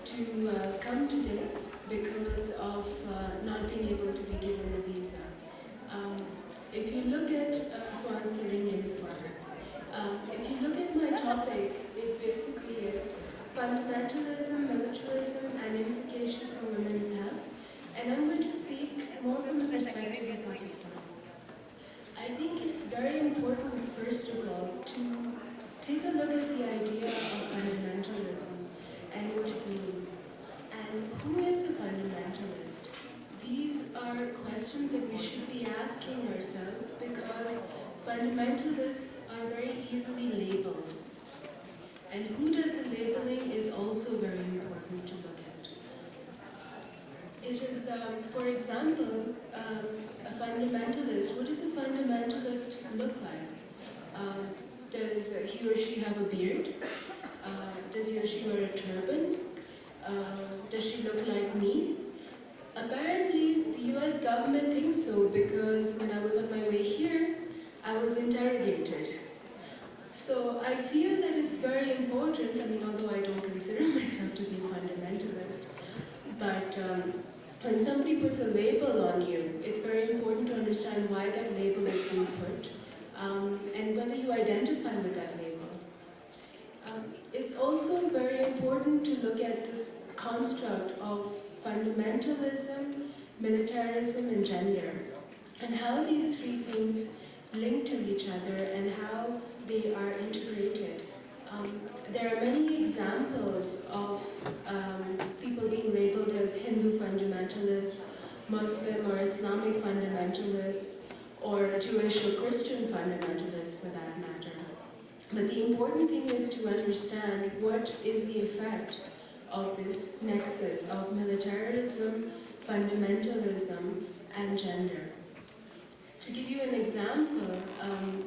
to come today because of not being able to be given a visa. Um, if you look at, so I'm filling in for her. If you look at my topic, it basically is fundamentalism, militarism, and implications for women's health. And I'm going to speak more from the perspective of Pakistan. I think it's very important, first of all, to take a look at the idea of fundamentalism and what it means. And who is a fundamentalist? These are questions that we should be asking ourselves because fundamentalists are very easily labeled. And who does the labeling is also very important to look at. It is, for example, a fundamentalist. What does a fundamentalist look like? Does he or she have a beard? Does he or she wear a turban? Does she look like me? Apparently, the US government thinks so because when I was on my way here, I was interrogated. So I feel that it's very important, I mean, although I don't consider myself to be fundamentalist, but when somebody puts a label on you, it's very important to understand why that label is being put and whether you identify with that label. It's also very important to look at this construct of fundamentalism, militarism, and gender, and how these three things link to each other and how they are integrated. There are many examples of people being labeled as Hindu fundamentalists, Muslim or Islamic fundamentalists, or Jewish or Christian fundamentalists for that matter. But the important thing is to understand what is the effect of this nexus of militarism, fundamentalism, and gender. To give you an example,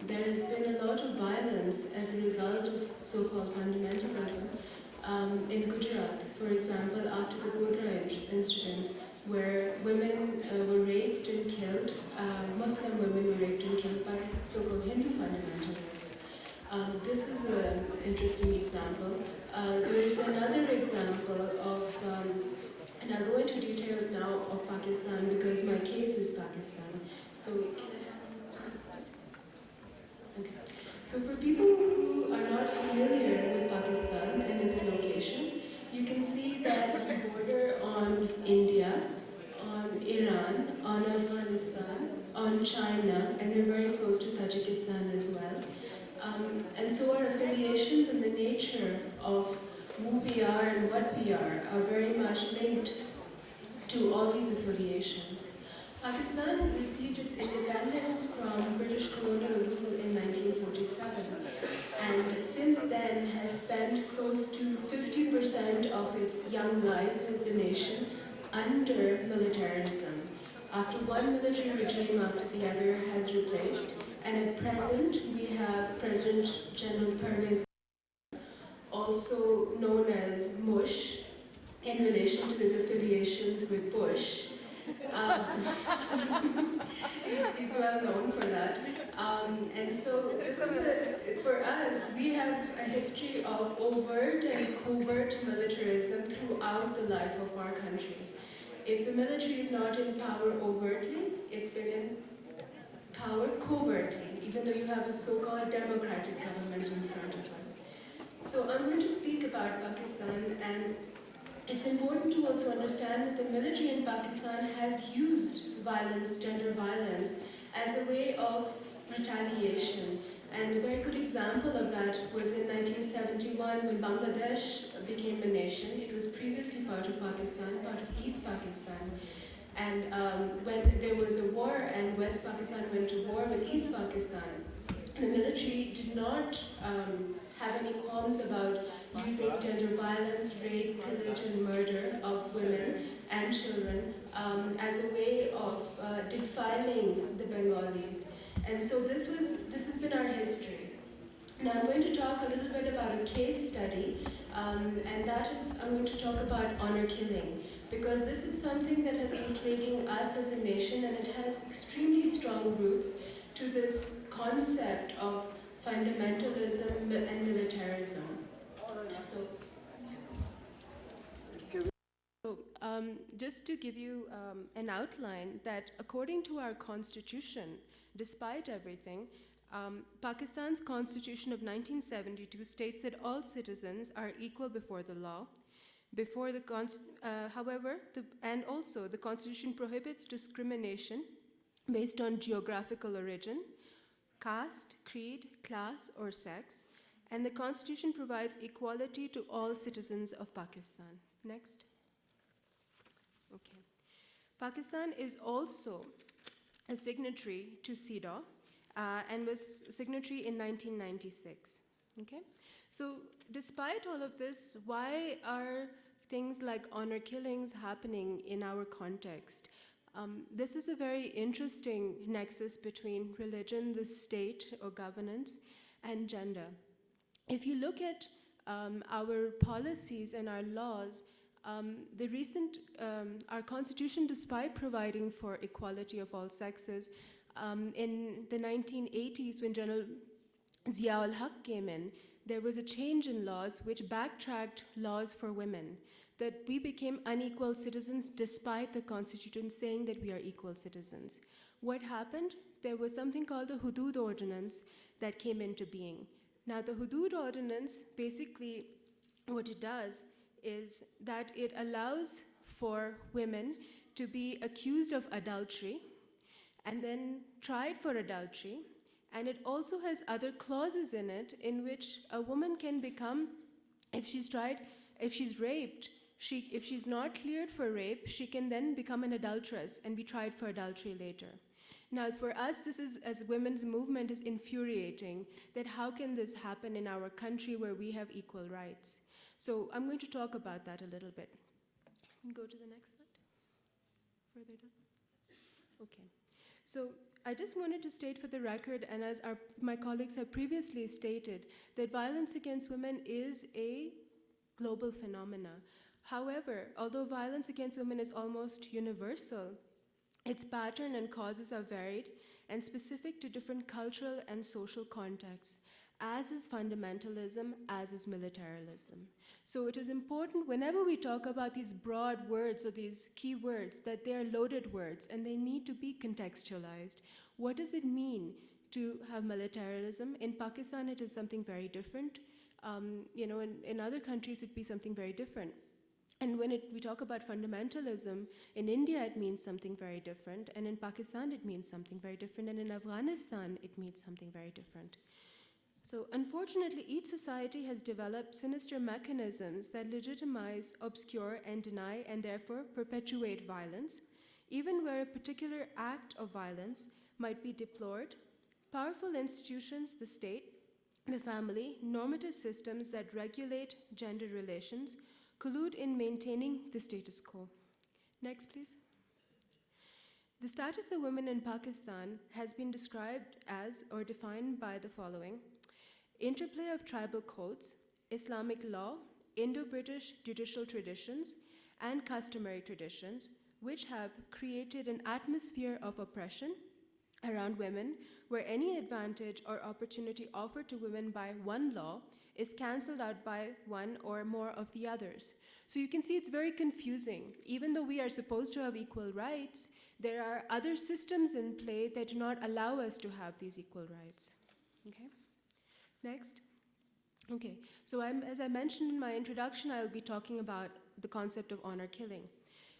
there has been a lot of violence as a result of so-called fundamentalism in Gujarat, for example, after the Godrej incident, where women were raped and killed, Muslim women were raped and killed by so-called Hindu fundamentalists. This was an interesting example. There's another example of, and I'll go into details now of Pakistan because my case is Pakistan. So, can I have Pakistan? Okay. So for people who are not familiar with Pakistan and its location, you can see that we border on India, on Iran, on Afghanistan, on China, and we're very close to Tajikistan as well. And so our affiliations and the nature of who we are and what we are very much linked to all these affiliations. Pakistan received its independence from British colonial rule in 1947 and since then has spent close to 50% of its young life as a nation under militarism. After one military regime after the other has replaced, and at present we have President General Pervez, also known as Mush, in relation to his affiliations with Bush. Um, he's well known for that. And so this is for us, we have a history of overt and covert militarism throughout the life of our country. If the military is not in power overtly, it's been in power covertly, even though you have a so-called democratic government in front of us. So I'm going to speak about Pakistan, and it's important to also understand that the military in Pakistan has used violence, gender violence, as a way of retaliation. And a very good example of that was in 1971 when Bangladesh became a nation. It was previously part of Pakistan, part of East Pakistan. And when there was a war and West Pakistan went to war with East Pakistan, the military did not have any qualms about using gender violence, rape, pillage, and murder of women and children as a way of defiling the Bengalis. And so this has been our history. Now I'm going to talk a little bit about a case study, and that is, I'm going to talk about honor killing, because this is something that has been plaguing us as a nation, and it has extremely strong roots to this concept of fundamentalism and militarism. So, just to give you an outline, that according to our constitution, despite everything, Pakistan's constitution of 1972 states that all citizens are equal before the law. However, and also the constitution prohibits discrimination based on geographical origin, caste, creed, class, or sex, and the constitution provides equality to all citizens of Pakistan. Next. Okay. Pakistan is also a signatory to CEDAW and was signatory in 1996. Okay? So despite all of this, why are things like honor killings happening in our context? This is a very interesting nexus between religion, the state or governance, and gender. If you look at our policies and our laws, our constitution, despite providing for equality of all sexes, in the 1980s, when General Zia-ul-Haq came in, there was a change in laws which backtracked laws for women, that we became unequal citizens despite the constitution saying that we are equal citizens. What happened? There was something called the Hudud Ordinance that came into being. Now, the Hudud Ordinance, basically what it does is that it allows for women to be accused of adultery and then tried for adultery. And it also has other clauses in it in which a woman can become, if she's raped, if she's not cleared for rape, she can then become an adulteress and be tried for adultery later. Now, for us, this is, as women's movement, is infuriating, that how can this happen in our country where we have equal rights? So I'm going to talk about that a little bit. Go to the next slide. Further down. Okay. So I just wanted to state for the record, and as my colleagues have previously stated, that violence against women is a global phenomena. However, although violence against women is almost universal, its pattern and causes are varied and specific to different cultural and social contexts, as is fundamentalism, as is militarism. So it is important whenever we talk about these broad words or these key words that they are loaded words and they need to be contextualized. What does it mean to have militarism? In Pakistan, it is something very different. In other countries, it'd be something very different. And when we talk about fundamentalism, in India it means something very different, and in Pakistan it means something very different, and in Afghanistan it means something very different. So unfortunately, each society has developed sinister mechanisms that legitimize, obscure, and deny, and therefore perpetuate violence. Even where a particular act of violence might be deplored, powerful institutions, the state, the family, normative systems that regulate gender relations, collude in maintaining the status quo. Next, please. The status of women in Pakistan has been described as or defined by the following: interplay of tribal codes, Islamic law, Indo-British judicial traditions, and customary traditions, which have created an atmosphere of oppression around women, where any advantage or opportunity offered to women by one law is cancelled out by one or more of the others. So you can see it's very confusing. Even though we are supposed to have equal rights, there are other systems in play that do not allow us to have these equal rights. Okay? Next. Okay, so as I mentioned in my introduction, I'll be talking about the concept of honor killing.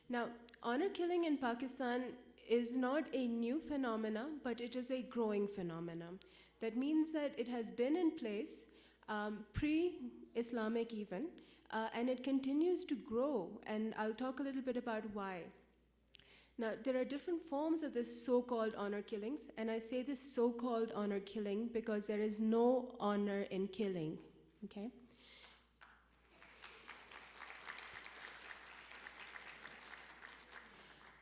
Now, honor killing in Pakistan is not a new phenomena, but it is a growing phenomena. That means that it has been in place pre-Islamic even, and it continues to grow, and I'll talk a little bit about why. Now, there are different forms of this so-called honor killings, and I say this so-called honor killing because there is no honor in killing, okay?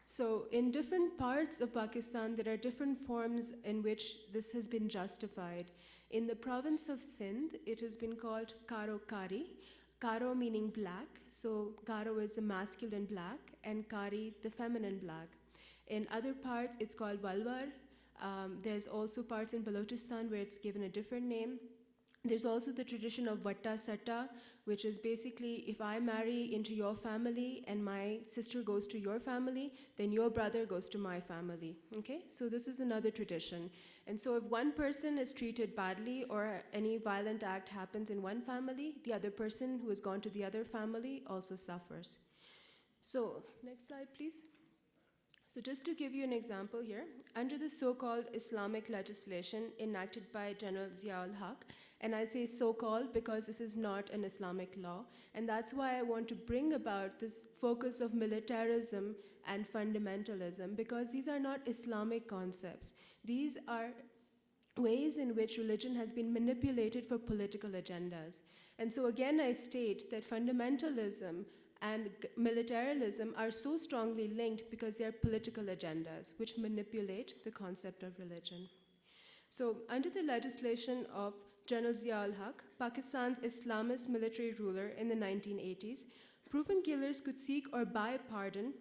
So in different parts of Pakistan, there are different forms in which this has been justified. In the province of Sindh, it has been called Karo Kari. Karo meaning black, so Karo is the masculine black, and Kari the feminine black. In other parts, it's called Walwar. There's also parts in Balochistan where it's given a different name. There's also the tradition of Vatta Satta, which is basically if I marry into your family and my sister goes to your family, then your brother goes to my family. Okay? So this is another tradition. And so if one person is treated badly or any violent act happens in one family, the other person who has gone to the other family also suffers. So, next slide, please. So just to give you an example here, under the so-called Islamic legislation enacted by General Zia-ul-Haq, and I say so-called because this is not an Islamic law, and that's why I want to bring about this focus of militarism and fundamentalism, because these are not Islamic concepts. These are ways in which religion has been manipulated for political agendas. And so again, I state that fundamentalism and militarism are so strongly linked because they are political agendas which manipulate the concept of religion. So under the legislation of General Zia-ul-Haq, Pakistan's Islamist military ruler in the 1980s, proven killers could seek or buy pardon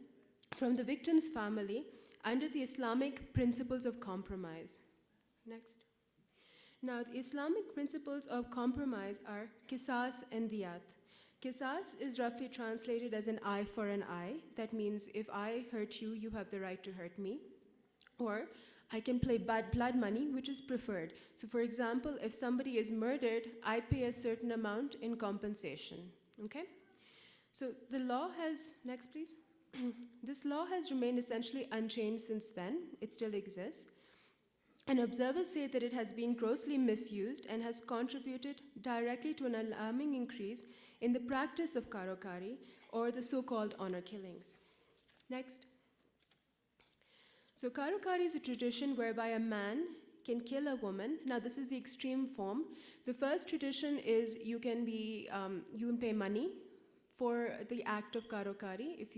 from the victim's family under the Islamic principles of compromise. Next. Now, the Islamic principles of compromise are qisas and diyat. Qisas is roughly translated as an eye for an eye. That means if I hurt you, you have the right to hurt me. Or I can pay blood money, which is preferred. So for example, if somebody is murdered, I pay a certain amount in compensation. Okay? So the law has, next please. This law has remained essentially unchanged since then. It still exists. And observers say that it has been grossly misused and has contributed directly to an alarming increase in the practice of karokari, or the so-called honor killings. Next. So karokari is a tradition whereby a man can kill a woman. Now this is the extreme form. The first tradition is you can pay money for the act of karokari if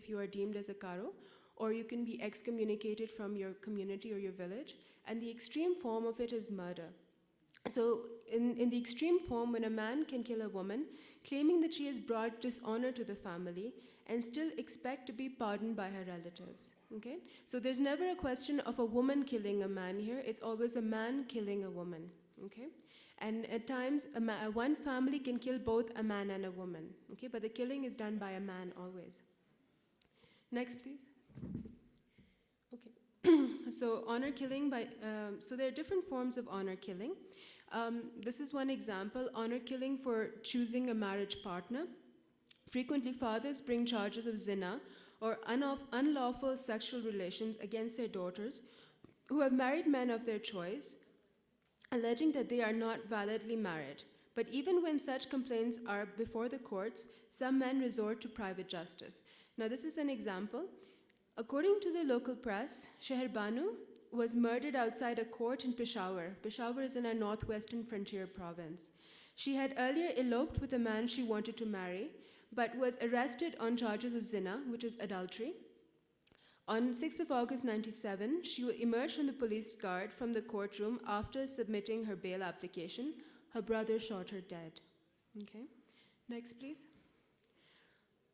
you are deemed as a karo, or you can be excommunicated from your community or your village. And the extreme form of it is murder. So in the extreme form, when a man can kill a woman, claiming that she has brought dishonor to the family and still expect to be pardoned by her relatives. Okay? So there's never a question of a woman killing a man here. It's always a man killing a woman. Okay? And at times, one family can kill both a man and a woman. Okay? But the killing is done by a man always. Next, please. Okay. So honor killing so there are different forms of honor killing. This is one example, honor killing for choosing a marriage partner. Frequently, fathers bring charges of zina or unlawful sexual relations against their daughters who have married men of their choice, alleging that they are not validly married. But even when such complaints are before the courts, some men resort to private justice. Now, this is an example. According to the local press, Sheher Banu was murdered outside a court in Peshawar. Peshawar is in a northwestern frontier province. She had earlier eloped with a man she wanted to marry, but was arrested on charges of zina, which is adultery. On 6th of August 1997, she emerged from the police guard from the courtroom after submitting her bail application. Her brother shot her dead. Okay. Next, please.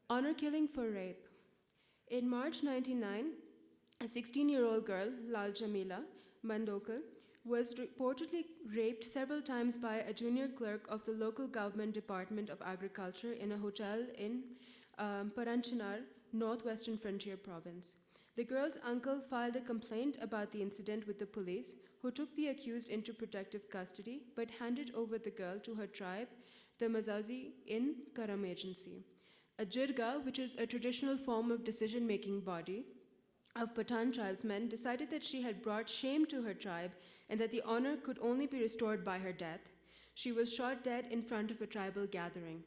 Honor killing for rape. In March 1999, a 16-year-old girl, Lal Jamila Mandokal, was reportedly raped several times by a junior clerk of the local government Department of Agriculture in a hotel in Paranchanar, northwestern frontier province. The girl's uncle filed a complaint about the incident with the police, who took the accused into protective custody but handed over the girl to her tribe, the Mazazi, in Karam Agency. A jirga, which is a traditional form of decision-making body of Pathan tribesmen, decided that she had brought shame to her tribe and that the honor could only be restored by her death. She was shot dead in front of a tribal gathering.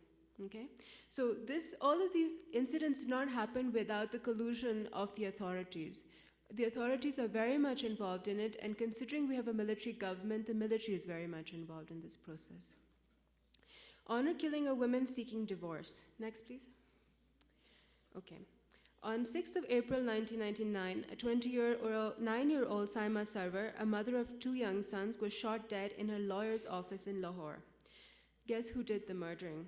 Okay? So all of these incidents did not happen without the collusion of the authorities. The authorities are very much involved in it, and considering we have a military government, the military is very much involved in this process. Honor killing a woman seeking divorce. Next, please. Okay. On 6th of April 1999, a 9-year-old Saima Sarwar, a mother of 2 young sons, was shot dead in her lawyer's office in Lahore. Guess who did the murdering?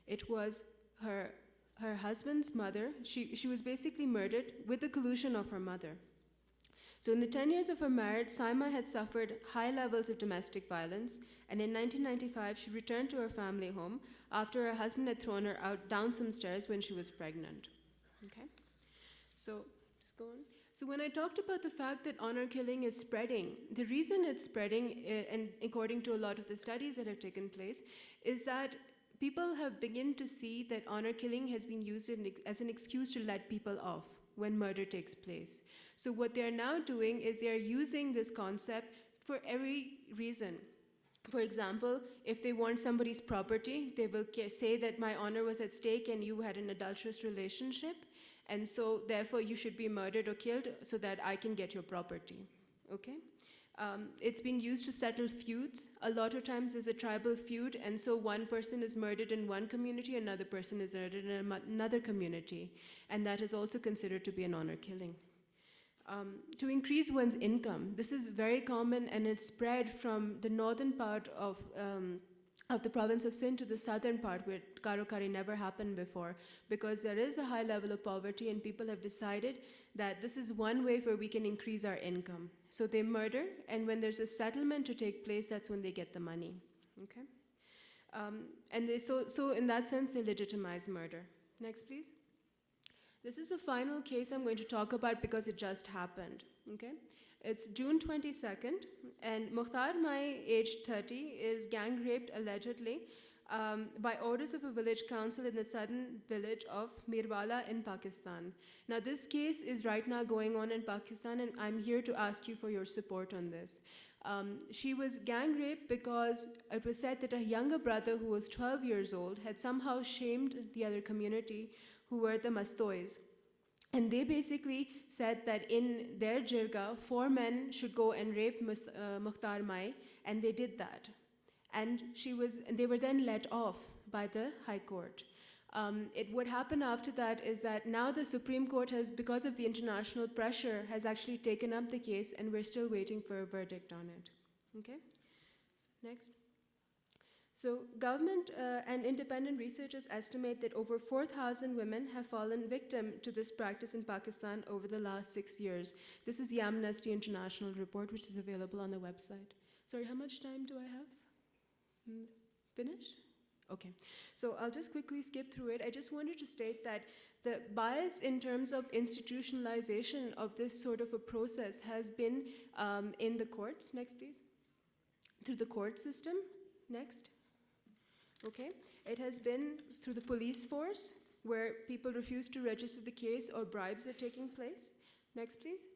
It was her husband's mother. She was basically murdered with the collusion of her mother. So in the 10 years of her marriage, Saima had suffered high levels of domestic violence, and in 1995, she returned to her family home after her husband had thrown her out down some stairs when she was pregnant. Okay? So, just go on. So when I talked about the fact that honor killing is spreading, the reason it's spreading, and according to a lot of the studies that have taken place, is that people have begun to see that honor killing has been used as an excuse to let people off when murder takes place. So what they're now doing is they're using this concept for every reason. For example, if they want somebody's property, they will say that my honor was at stake and you had an adulterous relationship, and so therefore you should be murdered or killed so that I can get your property. Okay? It's being used to settle feuds. A lot of times there's a tribal feud, and so one person is murdered in one community, another person is murdered in another community, and that is also considered to be an honor killing. To increase one's income, this is very common, and it's spread from the northern part of the province of Sindh to the southern part, where Karokari never happened before, because there is a high level of poverty and people have decided that this is one way where we can increase our income. So they murder, and when there's a settlement to take place, that's when they get the money. Okay? So in that sense, they legitimize murder. Next, please. This is the final case I'm going to talk about because it just happened. Okay? It's June 22nd, and Mukhtar Mai, aged 30, is gang raped allegedly by orders of a village council in the southern village of Mirwala in Pakistan. Now, this case is right now going on in Pakistan, and I'm here to ask you for your support on this. She was gang raped because it was said that a younger brother who was 12 years old had somehow shamed the other community, who were the Mastois. And they basically said that in their jirga, 4 men should go and rape Mukhtar Mai, and they did that. And they were then let off by the High Court. What happened after that is that now the Supreme Court has, because of the international pressure, has actually taken up the case, and we're still waiting for a verdict on it. Okay? So, next. So government and independent researchers estimate that over 4,000 women have fallen victim to this practice in Pakistan over the last 6 years. This is the Amnesty International report, which is available on the website. Sorry, how much time do I have? Finished? Okay, so I'll just quickly skip through it. I just wanted to state that the bias in terms of institutionalization of this sort of a process has been in the courts. Next, please. Through the court system. Next. Okay, it has been through the police force, where people refuse to register the case or bribes are taking place. Next, please.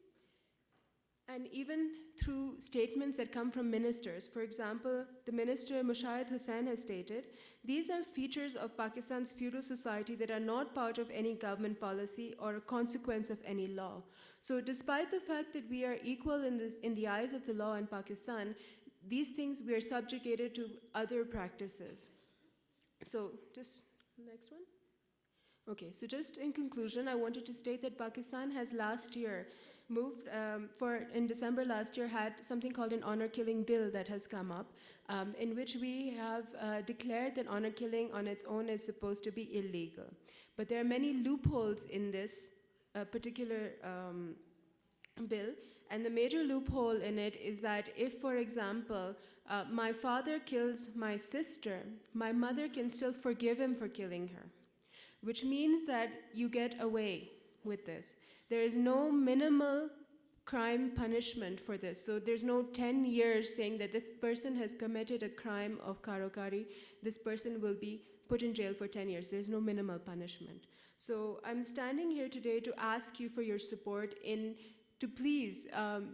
And even through statements that come from ministers. For example, the minister Mushahid Hussain has stated, these are features of Pakistan's feudal society that are not part of any government policy or a consequence of any law. So despite the fact that we are equal in the eyes of the law in Pakistan, these things we are subjugated to other practices. So just next one. Okay, so just in conclusion, I wanted to state that Pakistan has last year moved, in December last year, had something called an honor killing bill that has come up, in which we have declared that honor killing on its own is supposed to be illegal. But there are many loopholes in this particular bill, and the major loophole in it is that if, for example, my father kills my sister, my mother can still forgive him for killing her, which means that you get away with this. There is no minimal crime punishment for this. So there's no 10 years saying that if a person has committed a crime of Karokari, this person will be put in jail for 10 years. There's no minimal punishment. So I'm standing here today to ask you for your support to please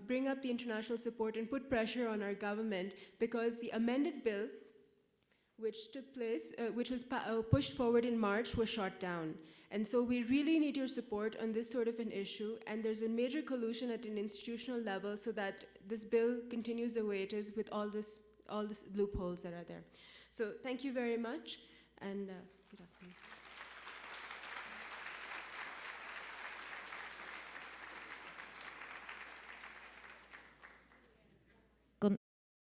bring up the international support and put pressure on our government, because the amended bill, which took place, which was pushed forward in March, was shot down. And so we really need your support on this sort of an issue, and there's a major collusion at an institutional level so that this bill continues the way it is with all this loopholes that are there. So thank you very much, and